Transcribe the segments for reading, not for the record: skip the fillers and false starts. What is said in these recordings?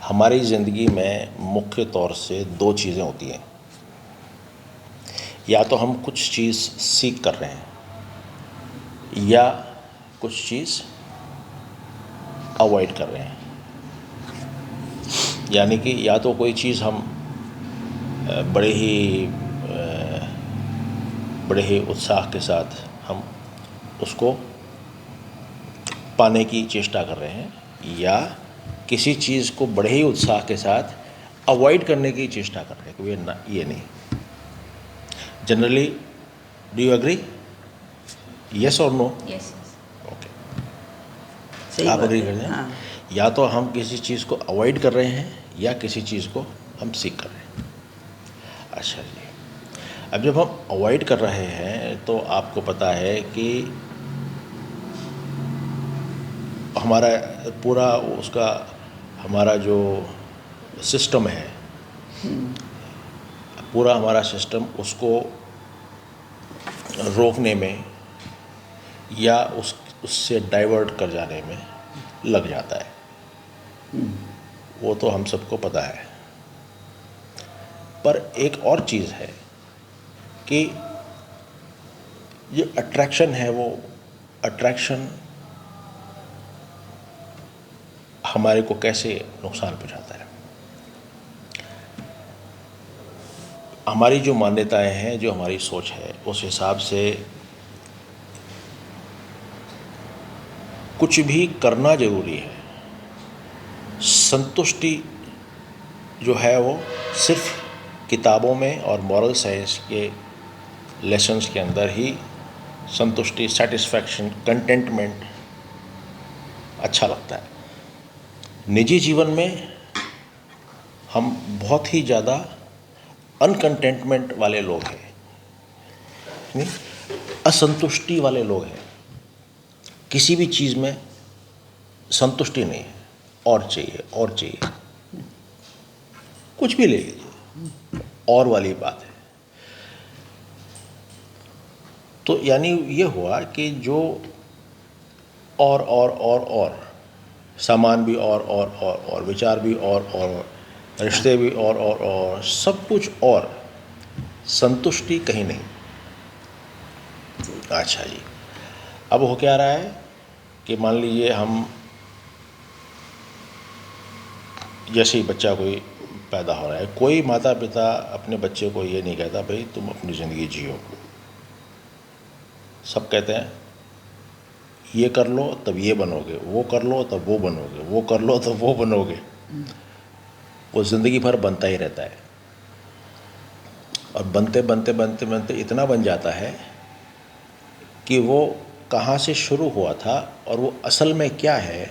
हमारी ज़िंदगी में मुख्य तौर से दो चीज़ें होती हैं। या तो हम कुछ चीज़ सीख कर रहे हैं या कुछ चीज़ अवॉइड कर रहे हैं। यानी कि या तो कोई चीज़ हम बड़े ही उत्साह के साथ हम उसको पाने की चेष्टा कर रहे हैं या किसी चीज़ को बड़े ही उत्साह के साथ अवॉइड करने की चेष्टा कर रहे हैं कि ये नहीं। Generally do you agree? Yes और नो? यस। ओके, सही आप बात एग्री है। कर जाएं। हाँ। या तो हम किसी चीज़ को अवॉइड कर रहे हैं या किसी चीज़ को हम सीख कर रहे हैं। अच्छा जी, अब जब हम अवॉइड कर रहे हैं तो आपको पता है कि हमारा पूरा उसका हमारा जो सिस्टम है, पूरा हमारा सिस्टम उसको रोकने में या उससे डाइवर्ट कर जाने में लग जाता है। वो तो हम सबको पता है। पर एक और चीज़ है कि ये अट्रैक्शन है, वो अट्रैक्शन हमारे को कैसे नुकसान पहुंचाता है। हमारी जो मान्यताएं हैं, जो हमारी सोच है, उस हिसाब से कुछ भी करना ज़रूरी है। संतुष्टि जो है वो सिर्फ किताबों में और मॉरल साइंस के लेसन्स के अंदर ही संतुष्टि, सेटिस्फैक्शन, कंटेंटमेंट अच्छा लगता है। निजी जीवन में हम बहुत ही ज़्यादा अनकंटेंटमेंट वाले लोग हैं, नहीं, असंतुष्टि वाले लोग हैं। किसी भी चीज़ में संतुष्टि नहीं है, और चाहिए और चाहिए। कुछ भी ले लीजिए, और वाली बात है। तो यानी ये हुआ कि जो और सामान भी और विचार भी और रिश्ते भी और सब कुछ और, संतुष्टि कहीं नहीं। अच्छा जी, अब हो क्या रहा है कि मान लीजिए हम जैसे ही बच्चा कोई पैदा हो रहा है, कोई माता पिता अपने बच्चे को ये नहीं कहता भाई तुम अपनी ज़िंदगी जियो। सब कहते हैं ये कर लो तब ये बनोगे, वो कर लो तब वो बनोगे, वो कर लो तब वो बनोगे। वो ज़िंदगी भर बनता ही रहता है और बनते बनते बनते बनते इतना बन जाता है कि वो कहाँ से शुरू हुआ था और वो असल में क्या है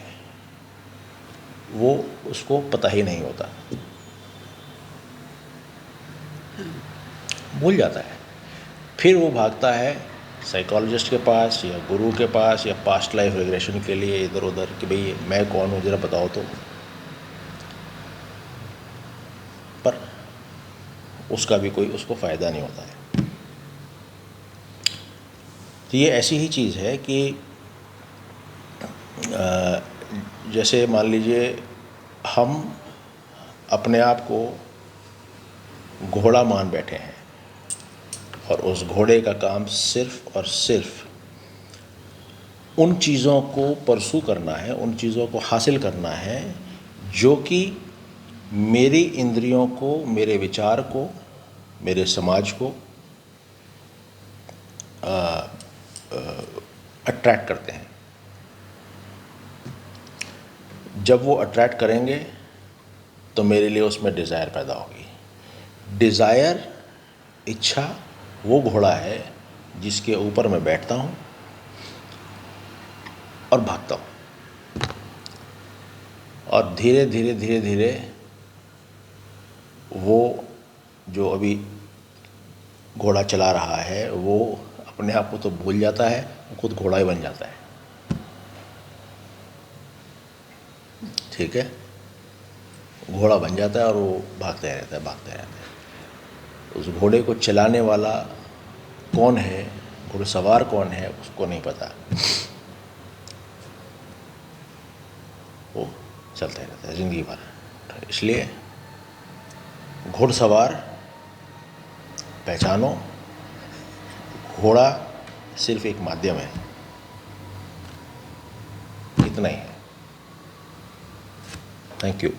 वो उसको पता ही नहीं होता, भूल जाता है। फिर वो भागता है साइकोलॉजिस्ट के पास या गुरु के पास या पास्ट लाइफ रिग्रेशन के लिए इधर उधर कि भाई मैं कौन हूँ ज़रा बताओ तो। पर उसका भी कोई उसको फ़ायदा नहीं होता है। तो ये ऐसी ही चीज़ है कि जैसे मान लीजिए हम अपने आप को घोड़ा मान बैठे हैं और उस घोड़े का काम सिर्फ और सिर्फ उन चीज़ों को परसू करना है, उन चीज़ों को हासिल करना है जो कि मेरी इंद्रियों को, मेरे विचार को, मेरे समाज को अट्रैक्ट करते हैं। जब वो अट्रैक्ट करेंगे तो मेरे लिए उसमें डिज़ायर पैदा होगी। डिज़ायर, इच्छा, वो घोड़ा है जिसके ऊपर मैं बैठता हूँ और भागता हूँ। और धीरे धीरे धीरे धीरे वो जो अभी घोड़ा चला रहा है वो अपने आप को तो भूल जाता है, वो खुद घोड़ा ही बन जाता है। ठीक है, घोड़ा बन जाता है और वो भागते रहता है, भागते रहता है। उस घोड़े को चलाने वाला कौन है, घुड़सवार कौन है, उसको नहीं पता। वो चलता रहता है ज़िंदगी भर। इसलिए घुड़सवार पहचानो, घोड़ा सिर्फ एक माध्यम है, इतना ही है। Thank you.